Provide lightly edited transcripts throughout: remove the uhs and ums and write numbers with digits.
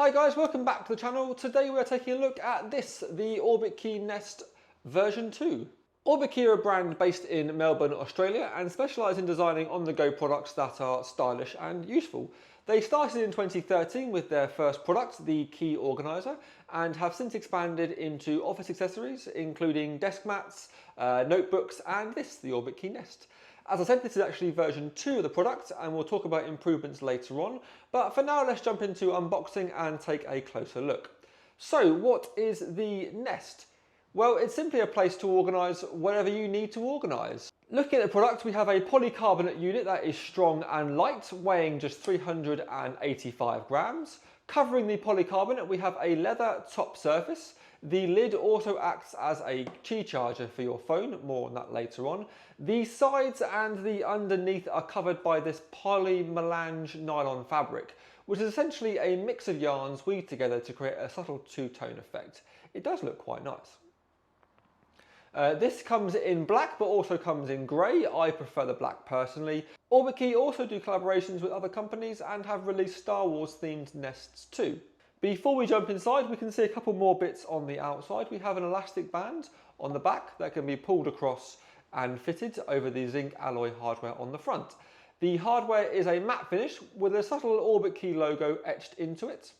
Hi guys, welcome back to the channel. Today we're taking a look at this, the Orbitkey Nest version 2. Orbitkey are a brand based in Melbourne, Australia and specialise in designing on-the-go products that are stylish and useful. They started in 2013 with their first product, the Key Organiser, and have since expanded into office accessories including desk mats, notebooks and this, the Orbitkey Nest. As I said, this is actually version 2 of the product and we'll talk about improvements later on, but for now let's jump into unboxing and take a closer look. So what is the Nest? Well, it's simply a place to organise whatever you need to organise. Looking at the product, we have a polycarbonate unit that is strong and light, weighing just 385 grams. Covering the polycarbonate, we have a leather top surface. The lid also acts as a Qi charger for your phone, more on that later on. The sides and the underneath are covered by this polymelange nylon fabric, which is essentially a mix of yarns weaved together to create a subtle two-tone effect. It does look quite nice. This comes in black but also comes in grey. I prefer the black personally. Orbitkey also do collaborations with other companies and have released Star Wars themed nests too. Before we jump inside, we can see a couple more bits on the outside. We have an elastic band on the back that can be pulled across and fitted over the zinc alloy hardware on the front. The hardware is a matte finish with a subtle Orbitkey logo etched into it.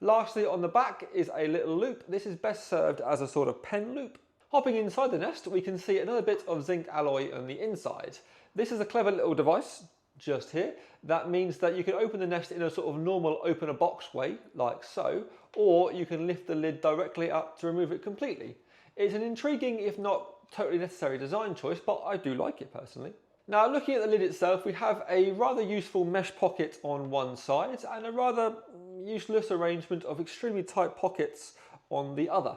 Lastly, on the back is a little loop. This is best served as a sort of pen loop. Hopping inside the Nest, we can see another bit of zinc alloy on the inside. This is a clever little device, just here. That means that you can open the Nest in a sort of normal open a box way, like so, or you can lift the lid directly up to remove it completely. It's an intriguing, if not totally necessary design choice, but I do like it personally. Now, looking at the lid itself, we have a rather useful mesh pocket on one side and a rather useless arrangement of extremely tight pockets on the other.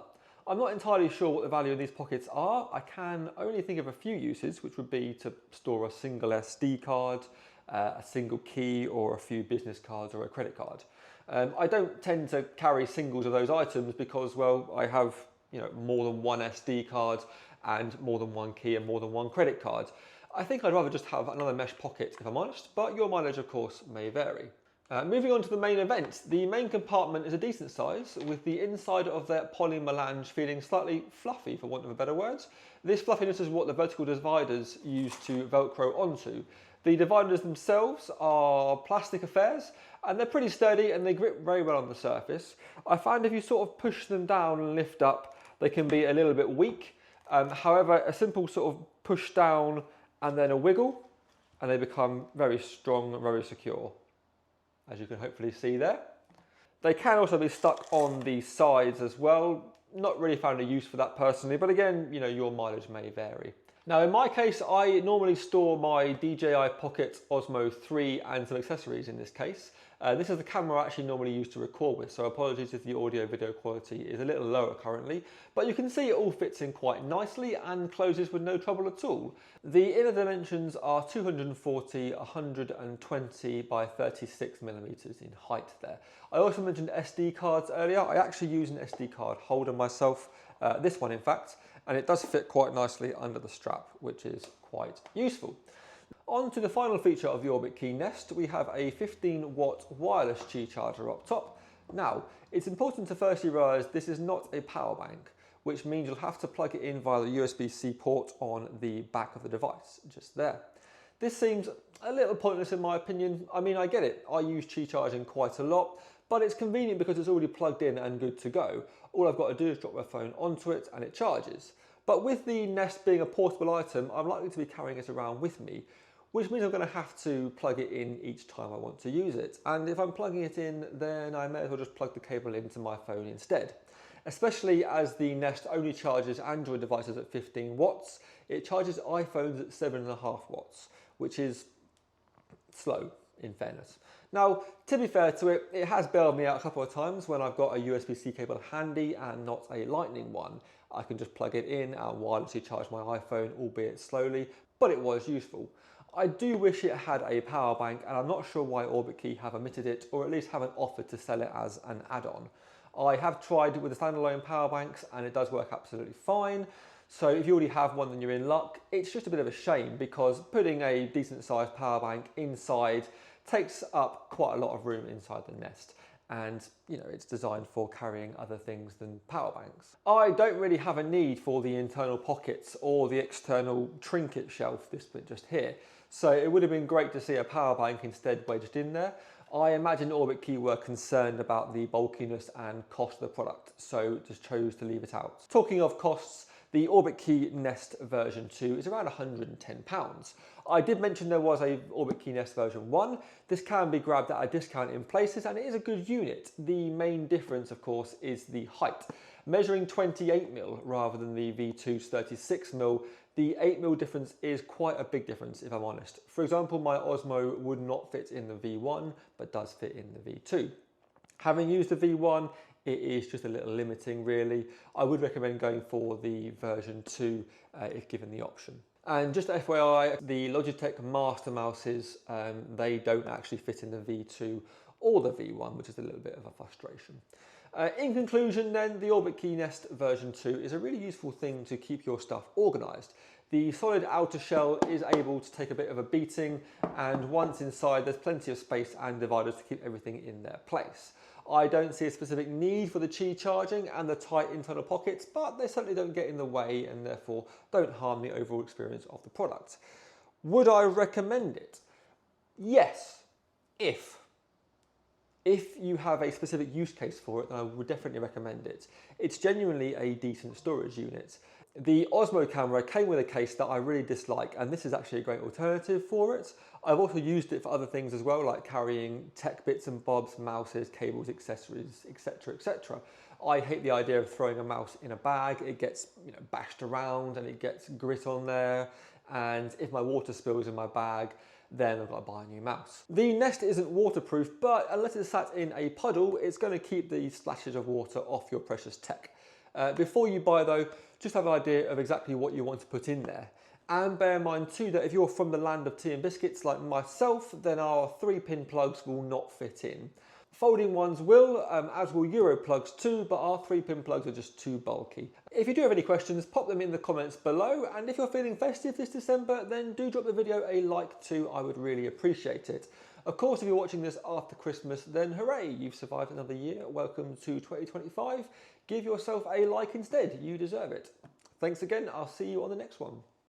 I'm not entirely sure what the value of these pockets are. I can only think of a few uses, which would be to store a single SD card, a single key, or a few business cards or a credit card. I don't tend to carry singles of those items because, well, I have more than one SD card and more than one key and more than one credit card. I think I'd rather just have another mesh pocket if I'm honest, but your mileage of course may vary. Moving on to the main event, the main compartment is a decent size with the inside of that polymelange feeling slightly fluffy for want of a better word. This fluffiness is what the vertical dividers use to velcro onto. The dividers themselves are plastic affairs and they're pretty sturdy and they grip very well on the surface. I find if you sort of push them down and lift up, they can be a little bit weak. However, a simple sort of push down and then a wiggle and they become very strong and very secure, as you can hopefully see there. They can also be stuck on the sides as well. Not really found a use for that personally, but again, your mileage may vary. Now in my case, I normally store my DJI Pocket Osmo 3 and some accessories in this case. This is the camera I actually normally use to record with, so apologies if the audio video quality is a little lower currently, but you can see it all fits in quite nicely and closes with no trouble at all. The inner dimensions are 240, 120 by 36 millimeters in height there. I also mentioned SD cards earlier. I actually use an SD card holder myself, this one in fact, and it does fit quite nicely under the strap, which is quite useful. On to the final feature of the Orbitkey Nest, we have a 15-watt wireless Qi charger up top. Now, it's important to firstly realise this is not a power bank, which means you'll have to plug it in via the USB-C port on the back of the device, just there. This seems a little pointless in my opinion. I mean, I get it, I use Qi charging quite a lot, but it's convenient because it's already plugged in and good to go. All I've got to do is drop my phone onto it and it charges. But with the Nest being a portable item, I'm likely to be carrying it around with me, which means I'm going to have to plug it in each time I want to use it. And if I'm plugging it in, then I may as well just plug the cable into my phone instead. Especially as the Nest only charges Android devices at 15 watts, it charges iPhones at 7.5 watts, which is slow in fairness. Now, to be fair to it, it has bailed me out a couple of times when I've got a USB-C cable handy and not a lightning one. I can just plug it in and wirelessly charge my iPhone, albeit slowly, but it was useful. I do wish it had a power bank and I'm not sure why Orbitkey have omitted it or at least haven't offered to sell it as an add-on. I have tried with the standalone power banks and it does work absolutely fine. So if you already have one, then you're in luck. It's just a bit of a shame because putting a decent sized power bank inside takes up quite a lot of room inside the Nest. and it's designed for carrying other things than power banks. I don't really have a need for the internal pockets or the external trinket shelf, this bit just here, so it would have been great to see a power bank instead wedged in there. I imagine Orbitkey were concerned about the bulkiness and cost of the product, so just chose to leave it out. Talking of costs, the Orbitkey Nest version 2 is around £110. I did mention there was a Orbitkey Nest version 1. This can be grabbed at a discount in places and it is a good unit. The main difference, of course, is the height. Measuring 28mm rather than the V2's 36mm, the 8mm difference is quite a big difference, if I'm honest. For example, my Osmo would not fit in the V1, but does fit in the V2. Having used the V1, it is just a little limiting, really. I would recommend going for the version 2 if given the option. And just FYI, the Logitech Master Mouses, they don't actually fit in the V2 or the V1, which is a little bit of a frustration. In conclusion then, the Orbitkey Nest version 2 is a really useful thing to keep your stuff organised. The solid outer shell is able to take a bit of a beating, and once inside there's plenty of space and dividers to keep everything in their place. I don't see a specific need for the Qi charging and the tight internal pockets, but they certainly don't get in the way and therefore don't harm the overall experience of the product. Would I recommend it? Yes, if you have a specific use case for it, then I would definitely recommend it. It's genuinely a decent storage unit. The Osmo camera came with a case that I really dislike, and this is actually a great alternative for it. I've also used it for other things as well, like carrying tech bits and bobs, mouses, cables, accessories, etc, etc. I hate the idea of throwing a mouse in a bag. It gets bashed around and it gets grit on there, and if my water spills in my bag, then I've got to buy a new mouse. The Nest isn't waterproof, but unless it's sat in a puddle, it's going to keep the splashes of water off your precious tech. Before you buy though, just have an idea of exactly what you want to put in there. And bear in mind too that if you're from the land of tea and biscuits like myself, then our 3-pin plugs will not fit in. Folding ones will, as will Euro plugs too, but our 3-pin plugs are just too bulky. If you do have any questions, pop them in the comments below, and if you're feeling festive this December, then do drop the video a like too, I would really appreciate it. Of course, if you're watching this after Christmas, then hooray, you've survived another year. Welcome to 2025. Give yourself a like instead, you deserve it. Thanks again, I'll see you on the next one.